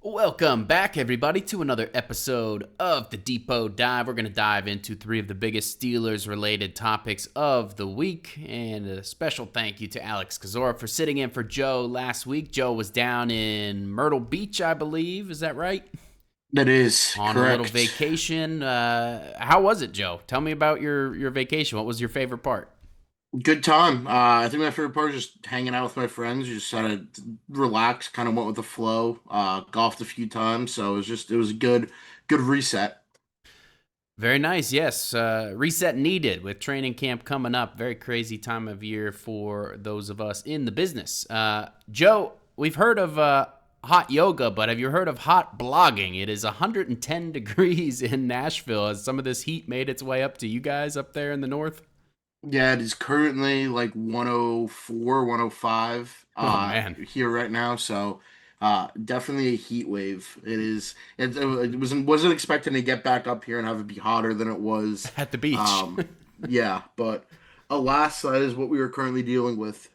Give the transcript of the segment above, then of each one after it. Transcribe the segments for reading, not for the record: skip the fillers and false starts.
Welcome back, everybody, to another episode of the Depot Dive. We're going to dive into three of the biggest Steelers-related topics of the week. And a special thank you to Alex Kozora for sitting in for Joe last week. Joe was down in Myrtle Beach, I believe. Is that right? That is On correct. a little vacation. How was it, Joe? Tell me about your vacation. What was your favorite part? Good time. I think my favorite part is just hanging out with my friends. You just kind of relax, kind of went with the flow. Golfed a few times, so it was a good reset. Very nice, yes. Reset needed with training camp coming up. Very crazy time of year for those of us in the business. Joe, we've heard of hot yoga, but have you heard of hot blogging? It is 110 degrees in Nashville. Has some of this heat made its way up to you guys up there in the north? Yeah, it is currently like 104, 105 Oh, man. here right now, so definitely a heat wave. It wasn't expecting to get back up here and have it be hotter than it was. At the beach. Um, yeah, but alas, that is what we are currently dealing with.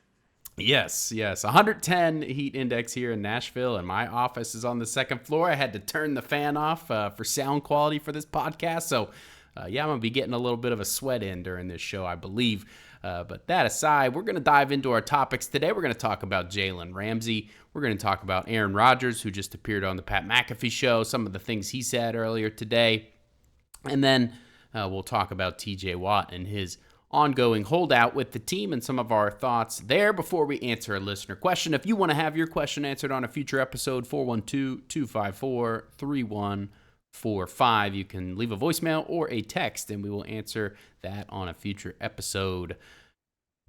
Yes, yes. 110 heat index here in Nashville, and my office is on the second floor. I had to turn the fan off for sound quality for this podcast, so yeah, I'm going to be getting a little bit of a sweat in during this show, I believe. But that aside, we're going to dive into our topics today. We're going to talk about Jalen Ramsey. We're going to talk about Aaron Rodgers, who just appeared on the Pat McAfee Show, some of the things he said earlier today. And then we'll talk about TJ Watt and his ongoing holdout with the team and some of our thoughts there before we answer a listener question. If you want to have your question answered on a future episode, 412-254-3145. You can leave a voicemail or a text, and we will answer that on a future episode.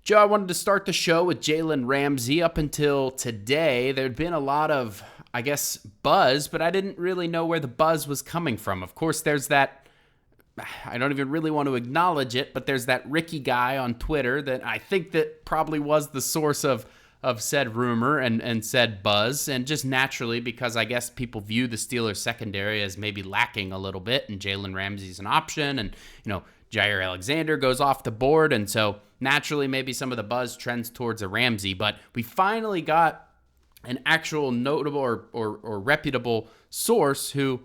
Joe, I wanted to start the show with Jalen Ramsey. Up until today, there'd been a lot of, I guess, buzz, but I didn't really know where the buzz was coming from. Of course, there's that, I don't even really want to acknowledge it, but there's that Ricky guy on Twitter that I think that probably was the source of said rumor and said buzz, and just naturally because I guess people view the Steelers secondary as maybe lacking a little bit, and Jalen Ramsey's an option, and Jair Alexander goes off the board, and so naturally maybe some of the buzz trends towards a Ramsey, but we finally got an actual notable or reputable source who,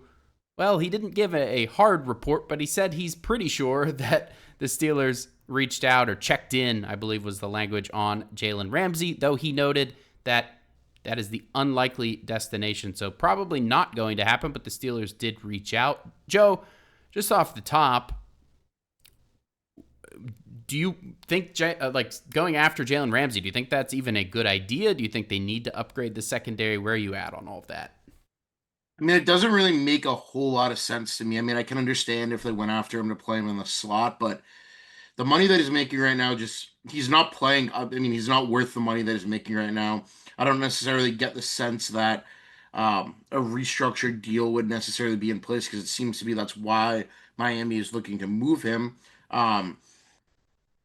well, he didn't give a hard report, but he said he's pretty sure that the Steelers reached out or checked in, I believe was the language, on Jalen Ramsey, though he noted that that is the unlikely destination. So probably not going to happen, but the Steelers did reach out. Joe, just off the top, do you think, going after Jalen Ramsey, do you think that's even a good idea? Do you think they need to upgrade the secondary? Where are you at on all of that? I mean, it doesn't really make a whole lot of sense to me. I mean, I can understand if they went after him to play him in the slot, but the money that he's making right now, he's not playing. I mean, he's not worth the money that he's making right now. I don't necessarily get the sense that a restructured deal would necessarily be in place because it seems to be that's why Miami is looking to move him. Um,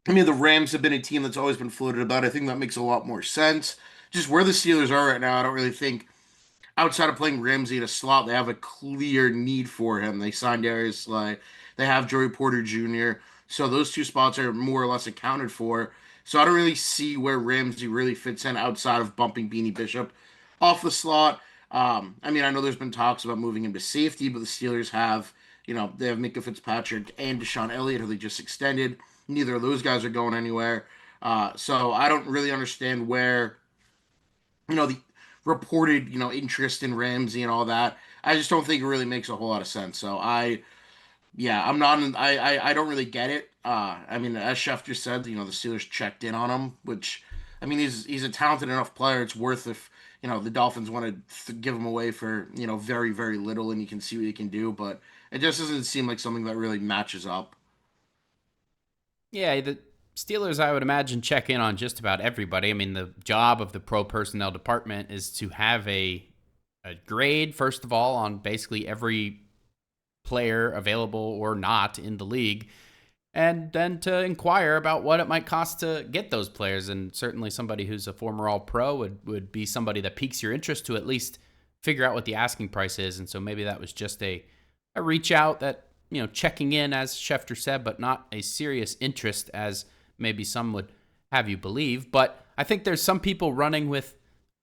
I mean, the Rams have been a team that's always been floated about. I think that makes a lot more sense. Just where the Steelers are right now, I don't really think outside of playing Ramsey in a slot, they have a clear need for him. They signed Darius Slay. They have Joey Porter Jr. So those two spots are more or less accounted for. So I don't really see where Ramsey really fits in outside of bumping Beanie Bishop off the slot. I mean, I know there's been talks about moving him to safety, but the Steelers have, they have Micah Fitzpatrick and Deshaun Elliott, who they just extended. Neither of those guys are going anywhere. So I don't really understand where, the reported, interest in Ramsey and all that. I just don't think it really makes a whole lot of sense. So yeah, I'm not. I don't really get it. I mean, as Schefter said, the Steelers checked in on him, which, I mean, he's a talented enough player. It's worth if the Dolphins want to give him away for very very little, and you can see what he can do. But it just doesn't seem like something that really matches up. Yeah, the Steelers, I would imagine, check in on just about everybody. I mean, the job of the pro personnel department is to have a grade, first of all, on basically every player available or not in the league, and then to inquire about what it might cost to get those players. And certainly somebody who's a former All-Pro would be somebody that piques your interest to at least figure out what the asking price is. And so maybe that was just a reach out that, checking in, as Schefter said, but not a serious interest as maybe some would have you believe. But I think there's some people running with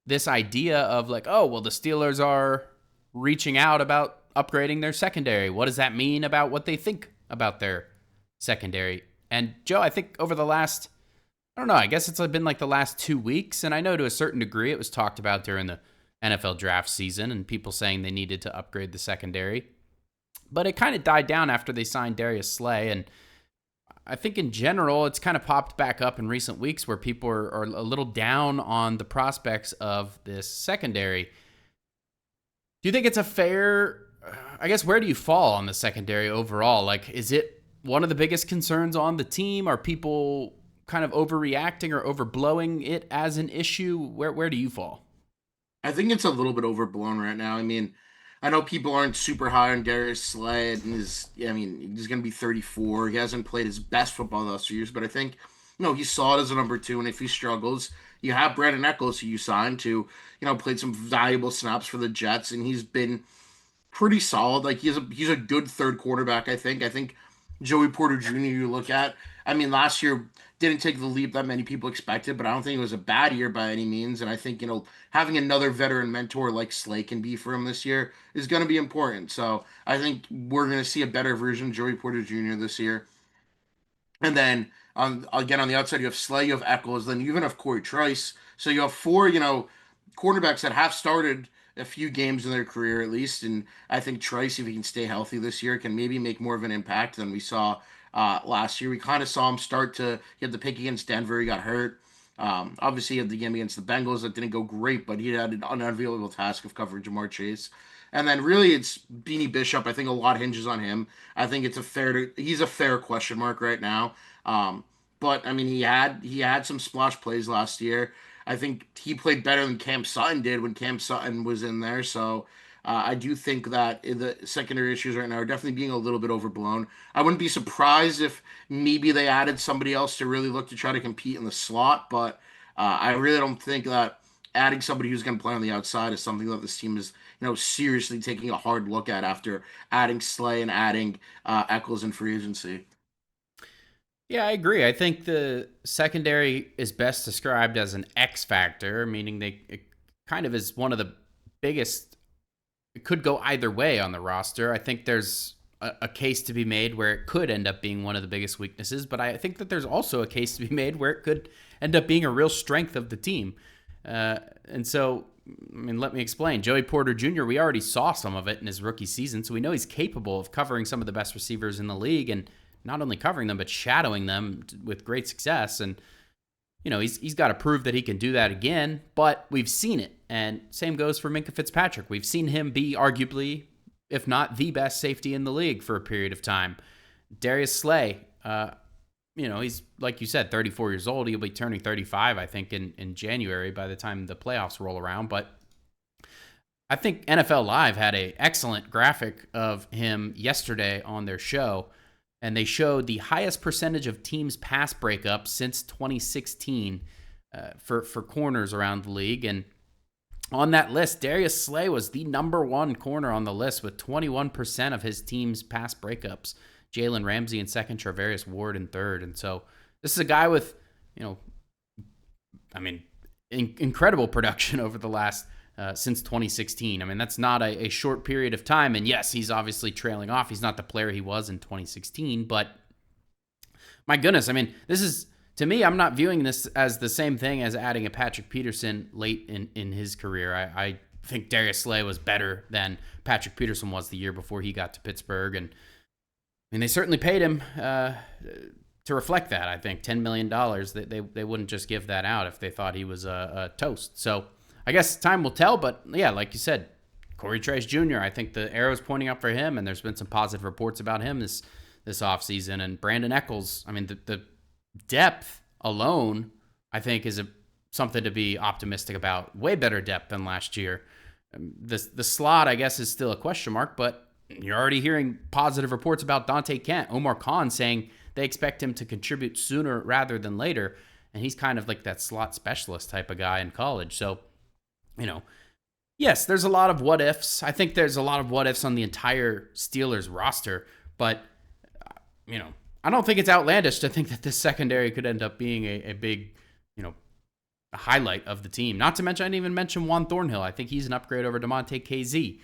this idea of like, oh, well, the Steelers are reaching out about upgrading their secondary. What does that mean about what they think about their secondary? And Joe, I think over the last, I don't know, I guess it's been like the last 2 weeks, and I know to a certain degree it was talked about during the NFL draft season and people saying they needed to upgrade the secondary. But it kind of died down after they signed Darius Slay, and I think in general it's kind of popped back up in recent weeks where people are a little down on the prospects of this secondary. Do you think it's a fair, I guess, where do you fall on the secondary overall? Like, is it one of the biggest concerns on the team? Are people kind of overreacting or overblowing it as an issue? Where do you fall? I think it's a little bit overblown right now. I mean, I know people aren't super high on Darius Slay, and he's going to be 34. He hasn't played his best football the last few years, but I think, he's solid as a number two, and if he struggles, you have Brandon Echols, who you signed to, played some valuable snaps for the Jets, and he's been pretty solid. Like, he's a good third quarterback, I think. I think Joey Porter Jr., you look at, I mean, last year didn't take the leap that many people expected, but I don't think it was a bad year by any means. And I think, having another veteran mentor like Slay can be for him this year is going to be important. So I think we're going to see a better version of Joey Porter Jr. this year. And then again on the outside, you have Slay, you have Eccles, then you even have Corey Trice. So you have four, quarterbacks that have started a few games in their career at least. And I think Trice, if he can stay healthy this year, can maybe make more of an impact than we saw last year. We kind of saw him start to get the pick against Denver. He got hurt. Obviously, he had the game against the Bengals that didn't go great, but he had an unavailable task of covering Jamar Chase. And then really it's Beanie Bishop. I think a lot hinges on him. I think he's a fair question mark right now. But I mean, he had some splash plays last year. I think he played better than Cam Sutton did when Cam Sutton was in there. So I do think that the secondary issues right now are definitely being a little bit overblown. I wouldn't be surprised if maybe they added somebody else to really look to try to compete in the slot, but I really don't think that adding somebody who's going to play on the outside is something that this team is, seriously taking a hard look at after adding Slay and adding Eccles in free agency. Yeah, I agree. I think the secondary is best described as an X factor, meaning it kind of is one of the biggest. It could go either way on the roster. I think there's a case to be made where it could end up being one of the biggest weaknesses, but I think that there's also a case to be made where it could end up being a real strength of the team. And so, I mean, let me explain. Joey Porter Jr., we already saw some of it in his rookie season, so we know he's capable of covering some of the best receivers in the league, and not only covering them, but shadowing them with great success. And, he's got to prove that he can do that again, but we've seen it. And same goes for Minkah Fitzpatrick. We've seen him be arguably, if not the best safety in the league for a period of time. Darius Slay, he's, like you said, 34 years old. He'll be turning 35, I think, in January by the time the playoffs roll around. But I think NFL Live had an excellent graphic of him yesterday on their show, and they showed the highest percentage of teams' pass breakups since 2016 for corners around the league. And on that list, Darius Slay was the number one corner on the list with 21% of his team's pass breakups. Jalen Ramsey in second, Travarius Ward in third. And so this is a guy with, incredible production over the last, since 2016. I mean, that's not a short period of time. And yes, he's obviously trailing off. He's not the player he was in 2016, but my goodness, I mean, this is, to me, I'm not viewing this as the same thing as adding a Patrick Peterson late in his career. I think Darius Slay was better than Patrick Peterson was the year before he got to Pittsburgh. And I mean, they certainly paid him to reflect that. I think $10 million. They wouldn't just give that out if they thought he was a toast. So I guess time will tell. But yeah, like you said, Corey Trice Jr., I think the arrow's pointing up for him, and there's been some positive reports about him this offseason. And Brandon Eccles, I mean, the depth alone, I think, is something to be optimistic about. Way better depth than last year. The slot, I guess, is still a question mark, but you're already hearing positive reports about Dante Kent. Omar Khan saying they expect him to contribute sooner rather than later, and he's kind of like that slot specialist type of guy in college. So, yes, there's a lot of what-ifs. I think there's a lot of what-ifs on the entire Steelers roster, but, I don't think it's outlandish to think that this secondary could end up being a big, a highlight of the team. Not to mention, I didn't even mention Juan Thornhill. I think he's an upgrade over DeMonte KZ.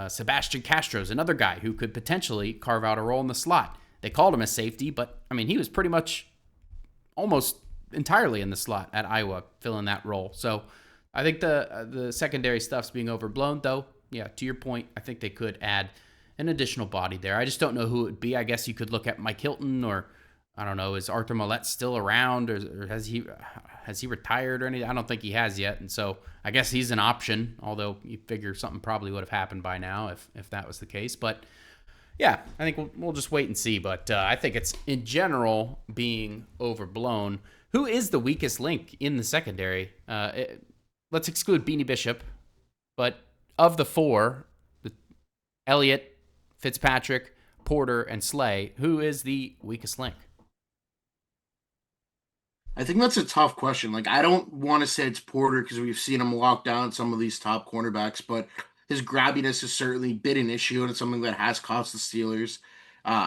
Sebastian Castro's another guy who could potentially carve out a role in the slot. They called him a safety, but I mean, he was pretty much almost entirely in the slot at Iowa, filling that role. So I think the secondary stuff's being overblown, though. Yeah, to your point, I think they could add an additional body there. I just don't know who it would be. I guess you could look at Mike Hilton, or I don't know, is Arthur Millette still around, or has he retired or anything? I don't think he has yet, and so I guess he's an option. Although you figure something probably would have happened by now if that was the case. But yeah, I think we'll just wait and see. But I think it's in general being overblown. Who is the weakest link in the secondary? Let's exclude Beanie Bishop, but of the four, Elliott, Fitzpatrick, Porter, and Slay, who is the weakest link? I think that's a tough question. Like, I don't want to say it's Porter because we've seen him lock down some of these top cornerbacks, but his grabbiness has certainly been an issue, and it's something that has cost the Steelers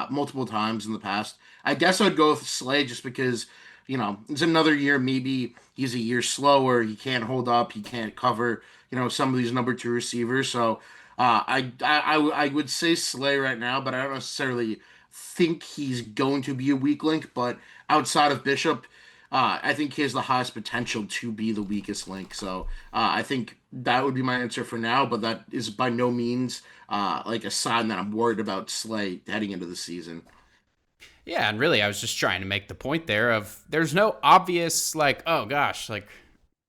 multiple times in the past. I guess I'd go with Slay just because, it's another year. Maybe he's a year slower. He can't hold up. He can't cover, some of these number two receivers. So I would say Slay right now, but I don't necessarily think he's going to be a weak link. But outside of Bishop, I think he has the highest potential to be the weakest link. So I think that would be my answer for now, but that is by no means like a sign that I'm worried about Slay heading into the season. Yeah, and really I was just trying to make the point there of there's no obvious, like, oh gosh, like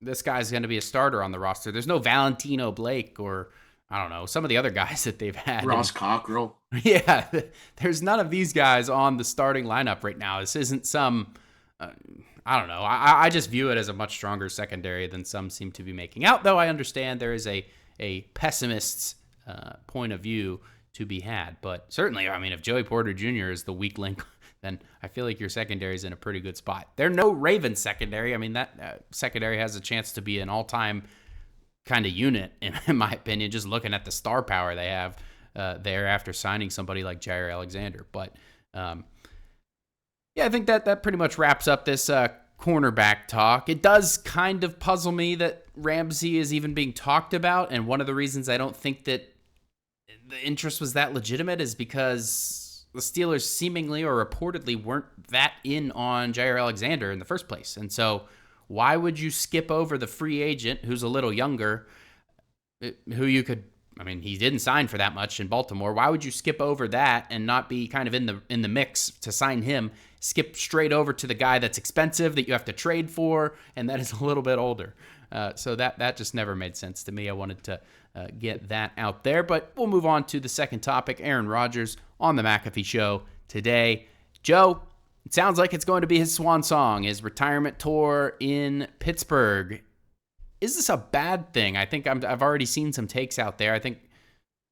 this guy's going to be a starter on the roster. There's no Valentino Blake or, I don't know, some of the other guys that they've had. Ross Cockrell. Yeah, there's none of these guys on the starting lineup right now. This isn't some... I don't know. I just view it as a much stronger secondary than some seem to be making out, though I understand there is a pessimist's point of view to be had. But certainly, I mean, if Joey Porter Jr. is the weak link, then I feel like your secondary is in a pretty good spot. They're no Ravens secondary. I mean, that secondary has a chance to be an all-time kind of unit, in my opinion, just looking at the star power they have there after signing somebody like Jair Alexander. But yeah, I think that pretty much wraps up this cornerback talk. It does kind of puzzle me that Ramsey is even being talked about, and one of the reasons I don't think that the interest was that legitimate is because the Steelers seemingly or reportedly weren't that in on Jair Alexander in the first place. And so why would you skip over the free agent who's a little younger, who you could... I mean, he didn't sign for that much in Baltimore. Why would you skip over that and not be kind of in the mix to sign him? Skip straight over to the guy that's expensive that you have to trade for and that is a little bit older. So that just never made sense to me. I wanted to get that out there. But we'll move on to the second topic, Aaron Rodgers on the McAfee Show today. Joe, it sounds like it's going to be his swan song, his retirement tour in Pittsburgh. Is this a bad thing? I think I've already seen some takes out there. I think,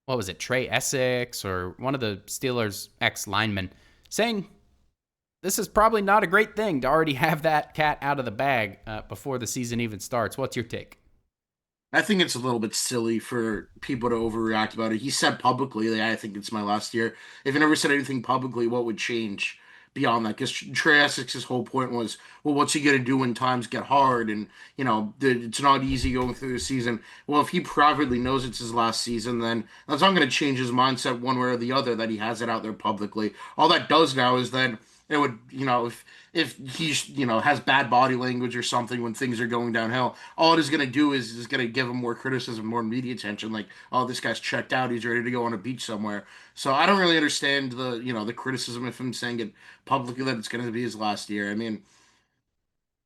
what was it, Trey Essex or one of the Steelers' ex-linemen saying this is probably not a great thing to already have that cat out of the bag before the season even starts. What's your take? I think it's a little bit silly for people to overreact about it. He said publicly that I think it's my last year. If he never said anything publicly, what would change beyond that? Because Trey Essex's whole point was, well, what's he going to do when times get hard? And, it's not easy going through the season. Well, if he privately knows it's his last season, then that's not going to change his mindset one way or the other that he has it out there publicly. All that does now is then it would, if he's, has bad body language or something when things are going downhill, all it is going to do is going to give him more criticism, more media attention. Like, oh, this guy's checked out. He's ready to go on a beach somewhere. So I don't really understand the criticism of him saying it publicly that it's going to be his last year. I mean,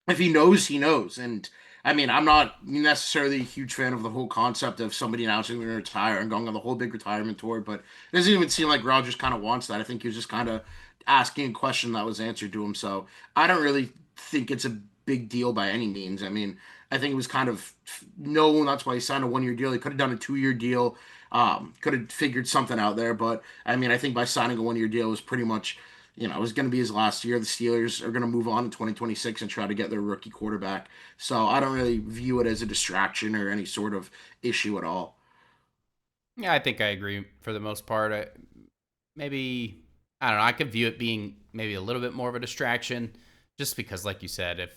if he knows, he knows. And I mean, I'm not necessarily a huge fan of the whole concept of somebody announcing they're going to retire and going on the whole big retirement tour, but it doesn't even seem like Rodgers kind of wants that. I think he was just kind of asking a question that was answered to him. So I don't really think it's a big deal by any means. I mean, I think it was kind of known. That's why he signed a 1-year deal. He could have done a 2-year deal. Could have figured something out there. But I mean, I think by signing a 1-year deal, it was pretty much, it was going to be his last year. The Steelers are going to move on in 2026 and try to get their rookie quarterback. So I don't really view it as a distraction or any sort of issue at all. Yeah, I think I agree for the most part. I don't know, I could view it being maybe a little bit more of a distraction just because, like you said,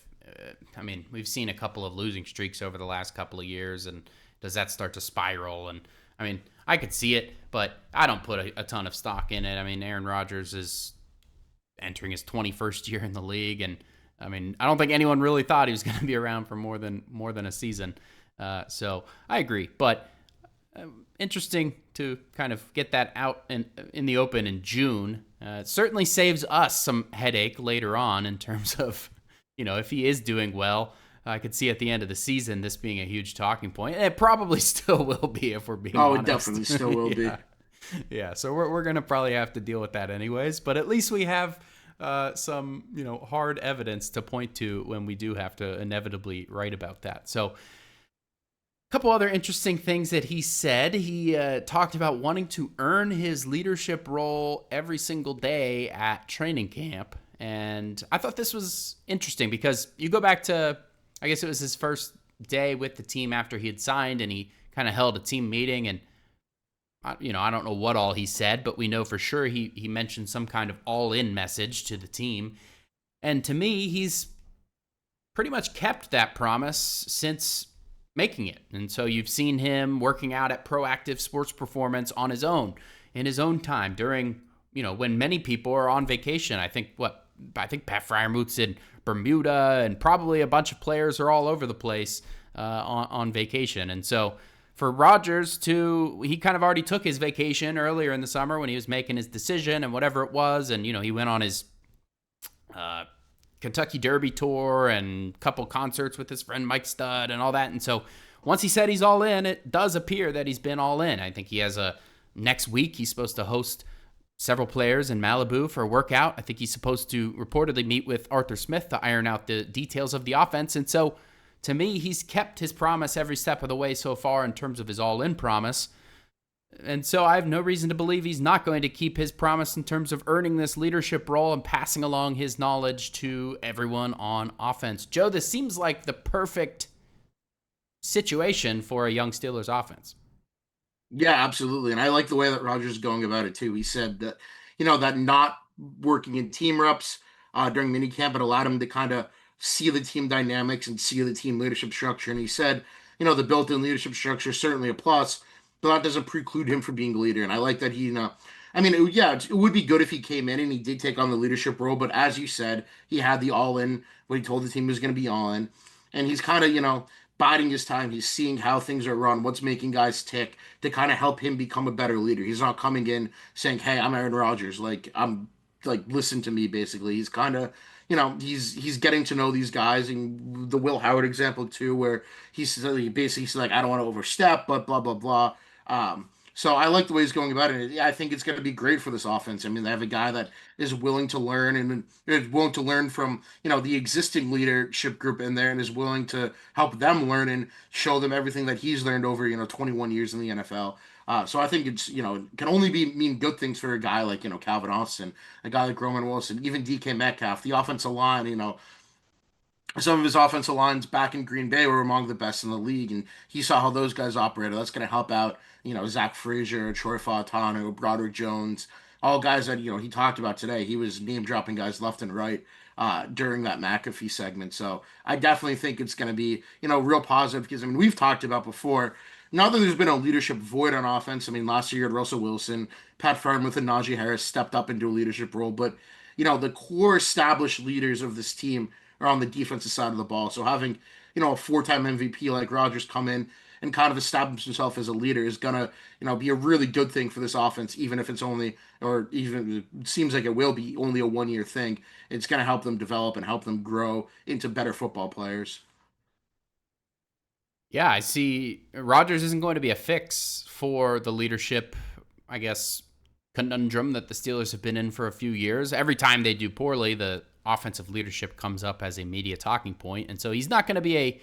we've seen a couple of losing streaks over the last couple of years, and does that start to spiral? And I mean, I could see it, but I don't put a ton of stock in it. I mean, Aaron Rodgers is entering his 21st year in the league, and I mean, I don't think anyone really thought he was going to be around for more than a season. So I agree, but interesting to kind of get that out in the open in June. It certainly saves us some headache later on in terms of, if he is doing well. I could see at the end of the season this being a huge talking point. And it probably still will be if we're being honest. It definitely still will be. Yeah, so we're going to probably have to deal with that anyways. But at least we have some, hard evidence to point to when we do have to inevitably write about that. So a couple other interesting things that he said. He talked about wanting to earn his leadership role every single day at training camp. And I thought this was interesting because you go back to, I guess it was his first day with the team after he had signed, and he kind of held a team meeting. And, I don't know what all he said, but we know for sure he mentioned some kind of all-in message to the team. And to me, he's pretty much kept that promise since making it. And so you've seen him working out at Proactive Sports Performance on his own, in his own time, during, when many people are on vacation. I think Pat Fryermuth's in Bermuda, and probably a bunch of players are all over the place on vacation. And so for Rodgers he kind of already took his vacation earlier in the summer when he was making his decision and whatever it was. And, he went on his Kentucky Derby tour and a couple concerts with his friend Mike Stud and all that. And so once he said he's all in, it does appear that he's been all in. I think he has next week he's supposed to host several players in Malibu for a workout. I think he's supposed to reportedly meet with Arthur Smith to iron out the details of the offense. And so, to me, he's kept his promise every step of the way so far in terms of his all-in promise. And so I have no reason to believe he's not going to keep his promise in terms of earning this leadership role and passing along his knowledge to everyone on offense. Joe, this seems like the perfect situation for a young Steelers offense. Yeah, absolutely. And I like the way that Rodgers is going about it too. He said that, that not working in team reps during minicamp, it allowed him to kind of see the team dynamics and see the team leadership structure. And he said, the built-in leadership structure is certainly a plus, but that doesn't preclude him from being a leader. And I like that it would be good if he came in and he did take on the leadership role. But as you said, he had the all-in, what he told the team was going to be all in. And he's kind of, biding his time. He's seeing how things are run, what's making guys tick to kind of help him become a better leader. He's not coming in saying, "Hey, I'm Aaron Rodgers. Listen to me." Basically, he's kind of, he's getting to know these guys. And the Will Howard example too, where he basically said, "I don't want to overstep, but blah blah blah." So I like the way he's going about it. I think it's going to be great for this offense. I mean, they have a guy that is willing to learn and is willing to learn from, the existing leadership group in there, and is willing to help them learn and show them everything that he's learned over, 21 years in the NFL. So I think it's, it can only mean good things for a guy like, Calvin Austin, a guy like Roman Wilson, even DK Metcalf, the offensive line, some of his offensive lines back in Green Bay were among the best in the league, and he saw how those guys operated. That's going to help out, Zach Frazier, Troy Fautano, Broderick Jones, all guys that, he talked about today. He was name-dropping guys left and right during that McAfee segment. So I definitely think it's going to be, real positive because, we've talked about before, not that there's been a leadership void on offense. Last year you had Russell Wilson, Pat Freiermuth and Najee Harris stepped up into a leadership role, but, the core established leaders of this team are on the defensive side of the ball. So having, a four-time MVP like Rodgers come in and kind of establish himself as a leader is going to, be a really good thing for this offense, even if it's only, or even it seems like it will be only a one-year thing. It's going to help them develop and help them grow into better football players. Yeah, I see Rodgers isn't going to be a fix for the leadership, I guess, conundrum that the Steelers have been in for a few years. Every time they do poorly, the offensive leadership comes up as a media talking point. And so he's not going to be a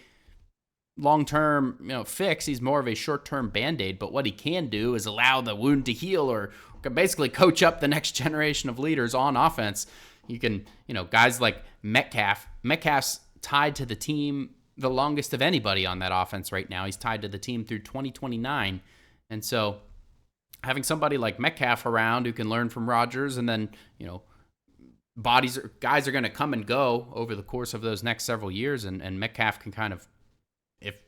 long-term, fix. He's more of a short-term Band-Aid. But what he can do is allow the wound to heal, or basically coach up the next generation of leaders on offense. You can, guys like Metcalf's tied to the team the longest of anybody on that offense right now. He's tied to the team through 2029. And so having somebody like Metcalf around who can learn from Rodgers, and then, guys are going to come and go over the course of those next several years, and Metcalf can kind of, if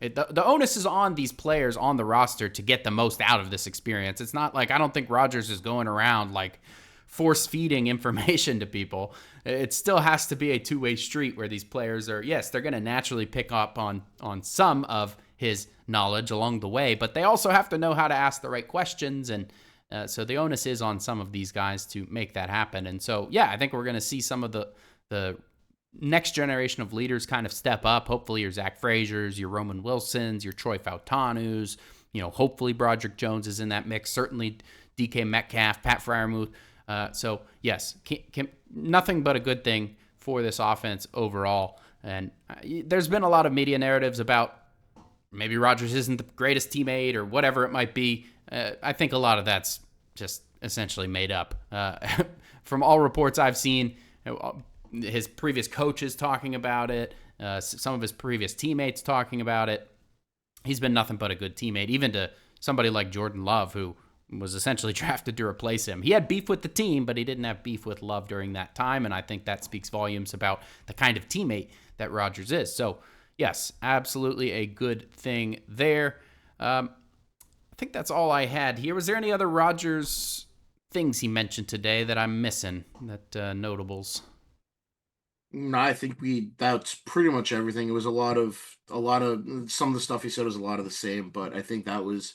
the onus is on these players on the roster to get the most out of this experience. It's not like, I don't think Rodgers is going around like force feeding information to people. It still has to be a two-way street where these players are, yes, they're going to naturally pick up on some of his knowledge along the way, but they also have to know how to ask the right questions. And so the onus is on some of these guys to make that happen. And so, yeah, I think we're going to see some of the next generation of leaders kind of step up. Hopefully your Zach Frazier's, your Roman Wilson's, your Troy Fautanu's, hopefully Broderick Jones is in that mix. Certainly DK Metcalf, Pat Freiermuth. So yes, nothing but a good thing for this offense overall. And there's been a lot of media narratives about maybe Rodgers isn't the greatest teammate or whatever it might be. I think a lot of that's just essentially made up. From all reports I've seen, his previous coaches talking about it, some of his previous teammates talking about it, he's been nothing but a good teammate, even to somebody like Jordan Love, who was essentially drafted to replace him. He had beef with the team, but he didn't have beef with Love during that time, and I think that speaks volumes about the kind of teammate that Rodgers is. So, yes, absolutely a good thing there. I think that's all I had here. Was there any other Rodgers things he mentioned today that I'm missing, that notables? No, I think that's pretty much everything. It was a lot of some of the stuff he said was a lot of the same, but I think that was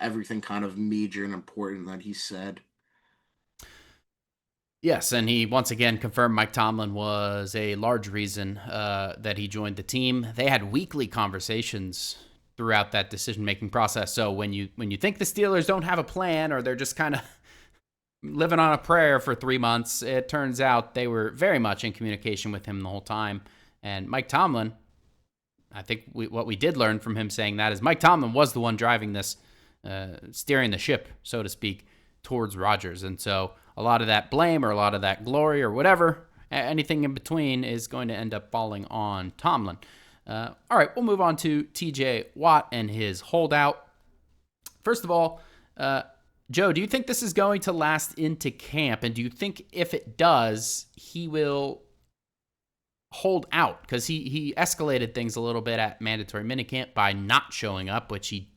everything kind of major and important that he said. Yes, and he once again confirmed Mike Tomlin was a large reason that he joined the team. They had weekly conversations throughout that decision-making process. So when you think the Steelers don't have a plan, or they're just kind of living on a prayer for 3 months, it turns out they were very much in communication with him the whole time. And Mike Tomlin, I think what we did learn from him saying that is Mike Tomlin was the one driving this, steering the ship, so to speak, towards Rodgers. And so a lot of that blame, or a lot of that glory, or whatever, anything in between, is going to end up falling on Tomlin. All right, we'll move on to TJ Watt and his holdout. First of all, Joe, do you think this is going to last into camp? And do you think if it does, he will hold out? Because he escalated things a little bit at mandatory minicamp by not showing up, which he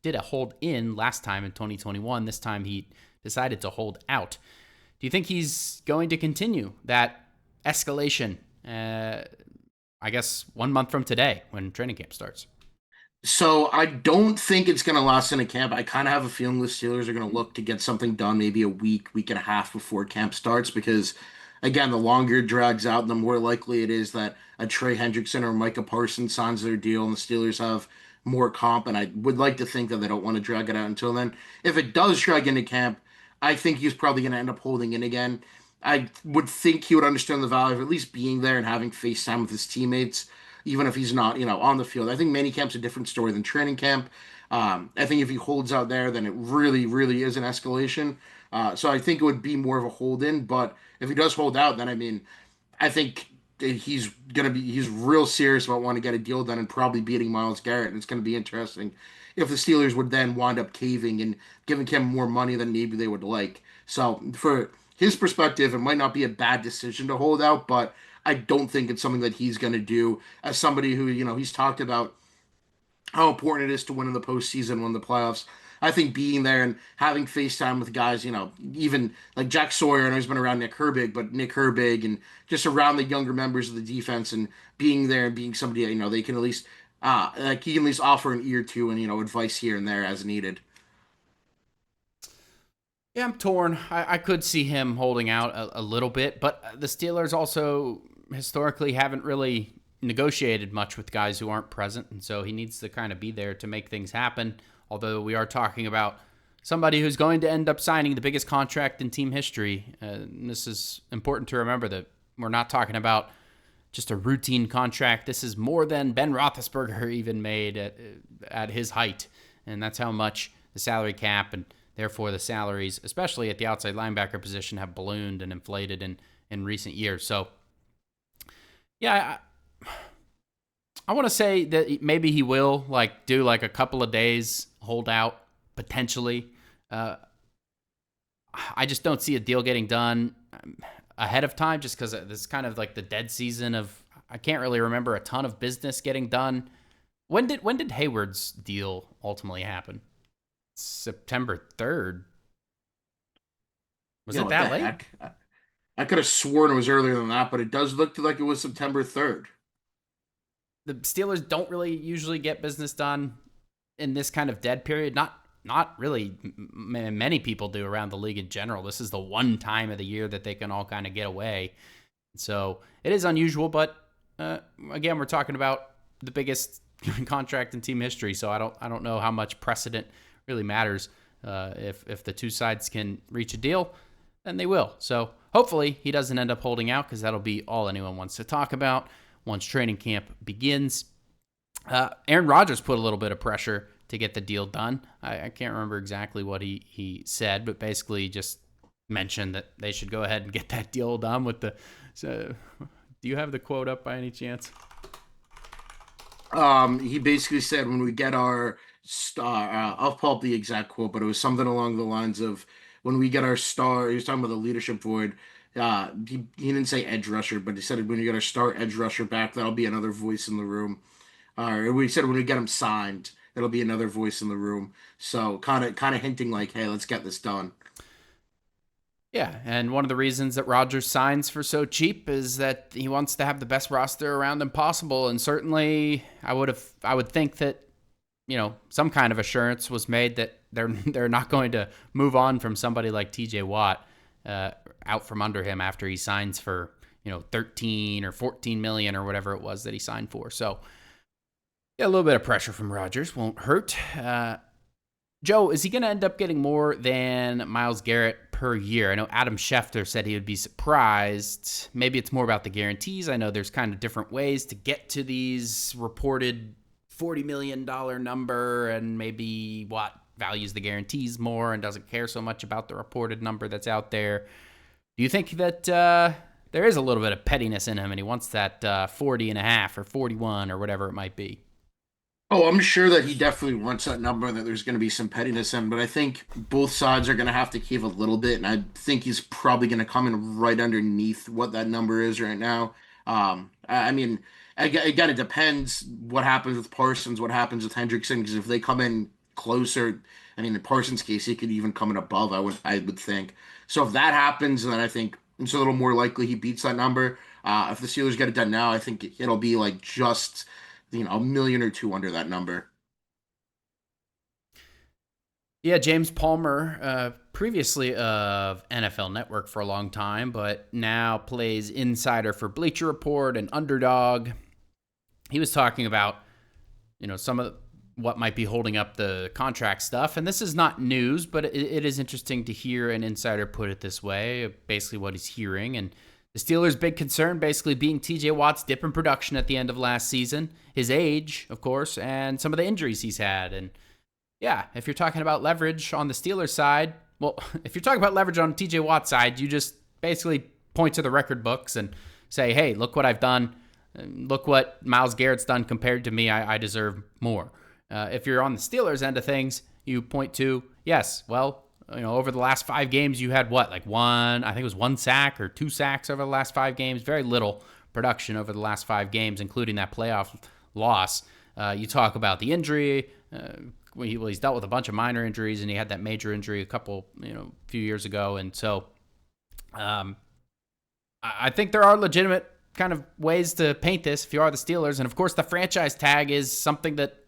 did a hold in last time in 2021. This time he decided to hold out. Do you think he's going to continue that escalation, I guess, 1 month from today when training camp starts? So I don't think it's going to last in a camp. I kind of have a feeling the Steelers are going to look to get something done maybe a week and a half before camp starts, because, again, the longer it drags out, the more likely it is that a Trey Hendrickson or Micah Parsons signs their deal and the Steelers have more comp, and I would like to think that they don't want to drag it out until then. If it does drag into camp, I think he's probably going to end up holding in again. I would think he would understand the value of at least being there and having face time with his teammates, even if he's not, on the field. I think minicamp's a different story than training camp. I think if he holds out there, then it really, really is an escalation. So I think it would be more of a hold in. But if he does hold out, then I think he's real serious about wanting to get a deal done and probably beating Myles Garrett. And it's going to be interesting if the Steelers would then wind up caving and giving him more money than maybe they would like. So for his perspective, it might not be a bad decision to hold out, but I don't think it's something that he's going to do. As somebody who, he's talked about how important it is to win in the postseason, win the playoffs. I think being there and having FaceTime with guys, even like Jack Sawyer, I know he's been around Nick Herbig, but Nick Herbig, and just around the younger members of the defense, and being there and being somebody, they can at least, he can at least offer an ear to and, advice here and there as needed. Yeah, I'm torn. I could see him holding out a little bit, but the Steelers also historically haven't really negotiated much with guys who aren't present, and so he needs to kind of be there to make things happen. Although we are talking about somebody who's going to end up signing the biggest contract in team history. This is important to remember, that we're not talking about just a routine contract. This is more than Ben Roethlisberger even made at his height, and that's how much the salary cap and therefore the salaries, especially at the outside linebacker position, have ballooned and inflated in recent years. So, yeah, I want to say that maybe he will do a couple of days hold out potentially. I just don't see a deal getting done ahead of time, just because this is kind of like the dead season of, I can't really remember a ton of business getting done When did Hayward's deal ultimately happen? September 3rd. Was it What the that late? heck? I could have sworn it was earlier than that, but it does look like it was September 3rd. The Steelers don't really usually get business done in this kind of dead period. Not really. Many people do around the league in general. This is the one time of the year that they can all kind of get away. So it is unusual, but again, we're talking about the biggest contract in team history. So I don't know how much precedent really matters. If the two sides can reach a deal, then they will. So hopefully he doesn't end up holding out, because that'll be all anyone wants to talk about once training camp begins. Aaron Rodgers put a little bit of pressure to get the deal done. I can't remember exactly what he said, but basically just mentioned that they should go ahead and get that deal done with the... So, do you have the quote up by any chance? He basically said, when we get our star, I'll pull up the exact quote, but it was something along the lines of, when we get our star, he was talking about the leadership board. He didn't say edge rusher, but he said, when we get our star edge rusher back, that'll be another voice in the room. We said, when we get him signed, it'll be another voice in the room. So kind of hinting like, hey, let's get this done. Yeah, and one of the reasons that Rodgers signs for so cheap is that he wants to have the best roster around him possible. And certainly, I would think that, some kind of assurance was made that they're not going to move on from somebody like T.J. Watt out from under him after he signs for 13 or 14 million or whatever it was that he signed for. So yeah, a little bit of pressure from Rodgers won't hurt. Joe, is he going to end up getting more than Myles Garrett per year? I know Adam Schefter said he would be surprised. Maybe it's more about the guarantees. I know there's kind of different ways to get to these reported $40 million number, and maybe Watt values the guarantees more and doesn't care so much about the reported number that's out there. Do you think that there is a little bit of pettiness in him and he wants that 40 and a half or 41 or whatever it might be? Oh, I'm sure that he definitely wants that number, that there's going to be some pettiness in, but I think both sides are going to have to cave a little bit, and I think he's probably going to come in right underneath what that number is right now. I mean, again, it depends what happens with Parsons, what happens with Hendrickson, because if they come in closer, I mean, in Parsons' case, he could even come in above, I would think. So if that happens, then I think it's a little more likely he beats that number. If the Steelers get it done now, I think it'll be like just a million or two under that number. Yeah, James Palmer, previously of NFL Network for a long time, but now plays insider for Bleacher Report and Underdog. He was talking about, some of what might be holding up the contract stuff. And this is not news, but it is interesting to hear an insider put it this way, basically what he's hearing. And the Steelers' big concern basically being TJ Watt's dip in production at the end of last season, his age, of course, and some of the injuries he's had. And yeah, if you're talking about leverage on the Steelers side, well, if you're talking about leverage on TJ Watt's side, you just basically point to the record books and say, hey, look what I've done. Look what Myles Garrett's done compared to me. I deserve more. If you're on the Steelers' end of things, you point to, yes, well, over the last 5 games, you had what, like I think it was 1 sack or 2 sacks over the last 5 games. Very little production over the last 5 games, including that playoff loss. You talk about the injury. He's dealt with a bunch of minor injuries, and he had that major injury a few years ago. And so I think there are legitimate kind of ways to paint this if you are the Steelers. And of course, the franchise tag is something that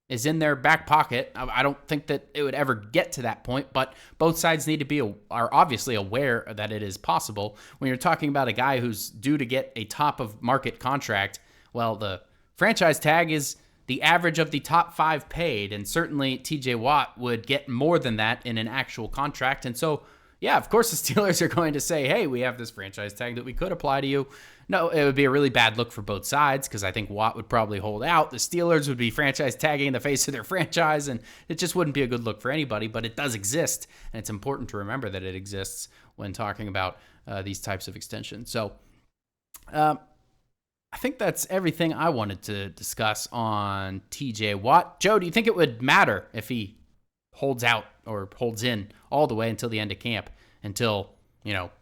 is in their back pocket. I don't think that it would ever get to that point, but both sides need to are obviously aware that it is possible. When you're talking about a guy who's due to get a top of market contract, well, the franchise tag is the average of the top 5 paid, and certainly TJ Watt would get more than that in an actual contract. And so, yeah, of course the Steelers are going to say, hey, we have this franchise tag that we could apply to you. No, it would be a really bad look for both sides, because I think Watt would probably hold out. The Steelers would be franchise tagging in the face of their franchise, and it just wouldn't be a good look for anybody, but it does exist, and it's important to remember that it exists when talking about these types of extensions. So I think that's everything I wanted to discuss on TJ Watt. Joe, do you think it would matter if he holds out or holds in all the way until the end of camp, until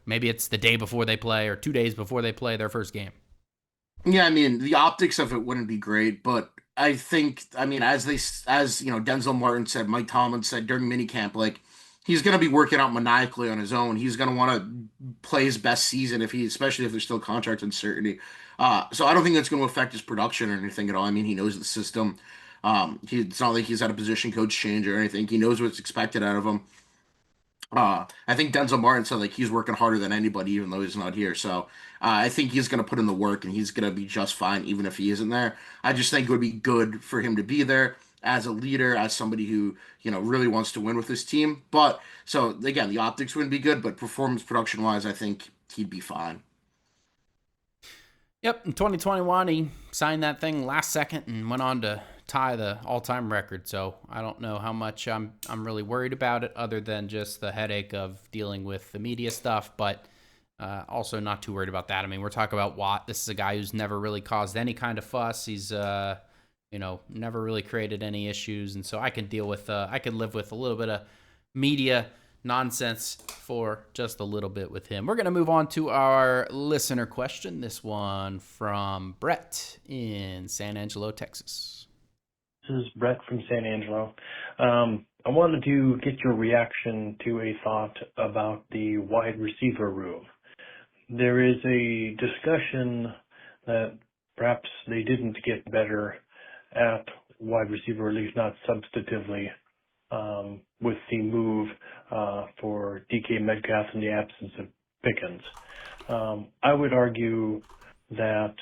maybe it's the day before they play or 2 days before they play their first game? Yeah, I mean, the optics of it wouldn't be great, but I think, I mean, as you know, Denzel Martin said, Mike Tomlin said during minicamp, like he's going to be working out maniacally on his own. He's going to want to play his best season especially if there's still contract uncertainty. So I don't think that's going to affect his production or anything at all. I mean, he knows the system. It's not like he's had a position coach change or anything. He knows what's expected out of him. I think Denzel Martin said like he's working harder than anybody, even though he's not here. So I think he's going to put in the work and he's going to be just fine, even if he isn't there. I just think it would be good for him to be there as a leader, as somebody who, you know, really wants to win with his team. But so again, the optics wouldn't be good, but performance production wise, I think he'd be fine. Yep, in 2021, he signed that thing last second and went on to tie the all-time record. So I don't know how much I'm really worried about it, other than just the headache of dealing with the media stuff. But also not too worried about that. I mean, we're talking about Watt. This is a guy who's never really caused any kind of fuss. He's never really created any issues, and so I can deal with I can live with a little bit of media nonsense for just a little bit with him. We're going to move on to our listener question. This one from Brett in San Angelo, Texas. This is Brett from San Angelo. I wanted to get your reaction to a thought about the wide receiver room. There is a discussion that perhaps they didn't get better at wide receiver, at least not substantively, with the move for DK Metcalf in the absence of Pickens. I would argue that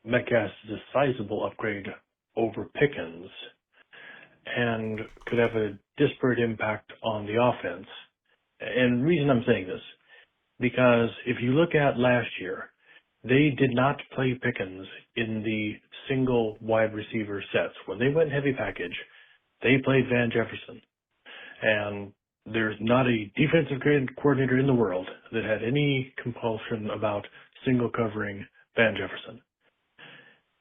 Metcalf is a sizable upgrade over Pickens and could have a disparate impact on the offense. And the reason I'm saying this, because if you look at last year, they did not play Pickens in the single wide receiver sets. When they went heavy package, they played Van Jefferson. And there's not a defensive coordinator in the world that had any compulsion about single covering Van Jefferson.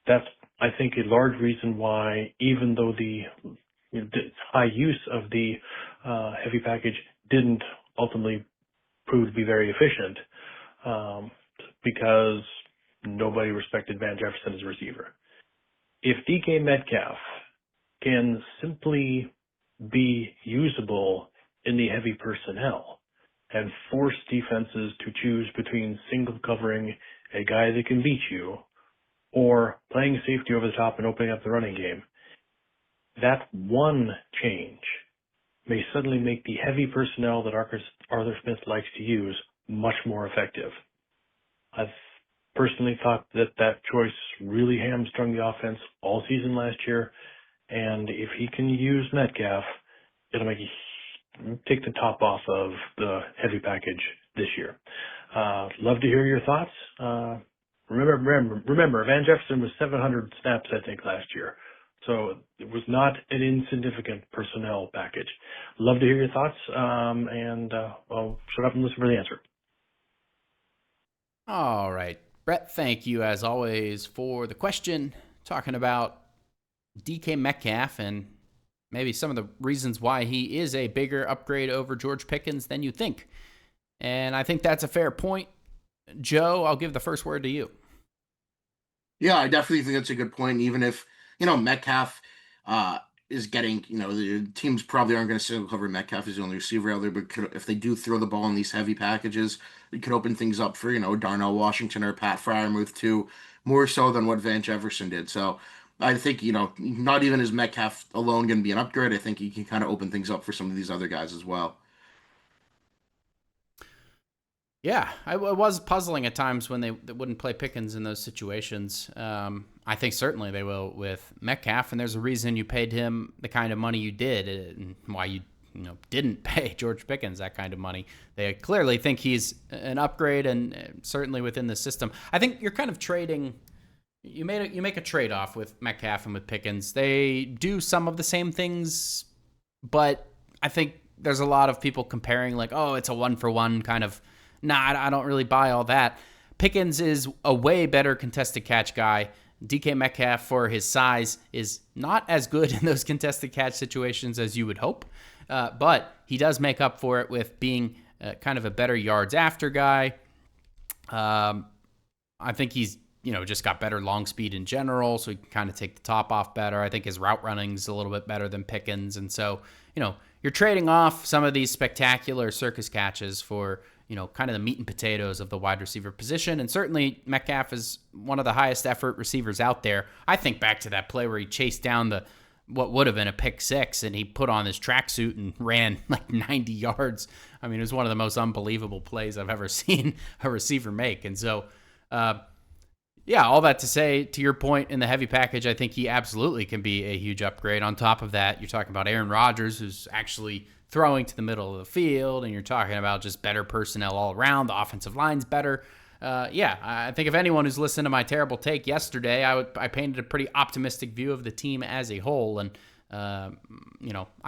That's, I think, a large reason why, even though the high use of the heavy package didn't ultimately prove to be very efficient, because nobody respected Van Jefferson as a receiver. If DK Metcalf can simply be usable in the heavy personnel and force defenses to choose between single covering a guy that can beat you or playing safety over the top and opening up the running game, that one change may suddenly make the heavy personnel that Arthur Smith likes to use much more effective. I've personally thought that choice really hamstrung the offense all season last year, and if he can use Metcalf, it'll take the top off of the heavy package this year. Love to hear your thoughts. Remember, Van Jefferson was 700 snaps, I think, last year. So it was not an insignificant personnel package. Love to hear your thoughts, and I'll shut up and listen for the answer. All right. Brett, thank you, as always, for the question, talking about DK Metcalf and maybe some of the reasons why he is a bigger upgrade over George Pickens than you think. And I think that's a fair point. Joe, I'll give the first word to you. Yeah, I definitely think that's a good point. Even if, Metcalf is getting, the teams probably aren't going to single cover Metcalf as the only receiver out there, but if they do throw the ball in these heavy packages, it could open things up for, Darnell Washington or Pat Freiermuth too, more so than what Van Jefferson did. So I think, not even is Metcalf alone going to be an upgrade. I think he can kind of open things up for some of these other guys as well. Yeah, it was puzzling at times when they wouldn't play Pickens in those situations. I think certainly they will with Metcalf, and there's a reason you paid him the kind of money you did, and why you didn't pay George Pickens that kind of money. They clearly think he's an upgrade, and certainly within the system. I think you're kind of trading. You make a trade-off with Metcalf and with Pickens. They do some of the same things, but I think there's a lot of people comparing like, oh, it's a one-for-one kind of. Nah, I don't really buy all that. Pickens is a way better contested catch guy. DK Metcalf, for his size, is not as good in those contested catch situations as you would hope, but he does make up for it with being kind of a better yards after guy. I think he's just got better long speed in general, so he can kind of take the top off better. I think his route running's a little bit better than Pickens. And so, you're trading off some of these spectacular circus catches for, kind of the meat and potatoes of the wide receiver position. And certainly Metcalf is one of the highest effort receivers out there. I think back to that play where he chased down what would have been a pick six, and he put on his tracksuit and ran like 90 yards. I mean, it was one of the most unbelievable plays I've ever seen a receiver make. And so, all that to say, to your point, in the heavy package, I think he absolutely can be a huge upgrade. On top of that, you're talking about Aaron Rodgers, who's actually throwing to the middle of the field, and you're talking about just better personnel all around. The offensive line's better. I think if anyone who's listened to my terrible take yesterday, I painted a pretty optimistic view of the team as a whole, and I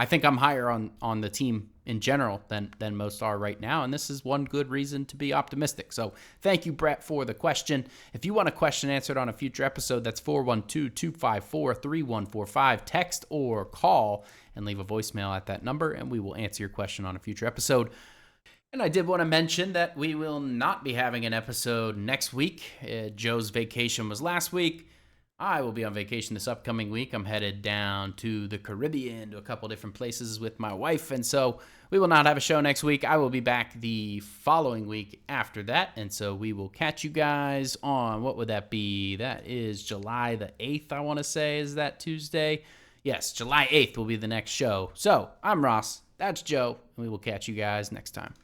think I'm higher on the team in general than most are right now, and this is one good reason to be optimistic. So thank you, Brett, for the question. If you want a question answered on a future episode, that's 412-254-3145. Text or call and leave a voicemail at that number, and we will answer your question on a future episode. And I did want to mention that we will not be having an episode next week. Joe's vacation was last week. I will be on vacation this upcoming week. I'm headed down to the Caribbean to a couple different places with my wife, and so we will not have a show next week. I will be back the following week after that, and so we will catch you guys on, what would that be? That is July the 8th, I want to say. Is that Tuesday? Yes, July 8th will be the next show. So I'm Ross. That's Joe, and we will catch you guys next time.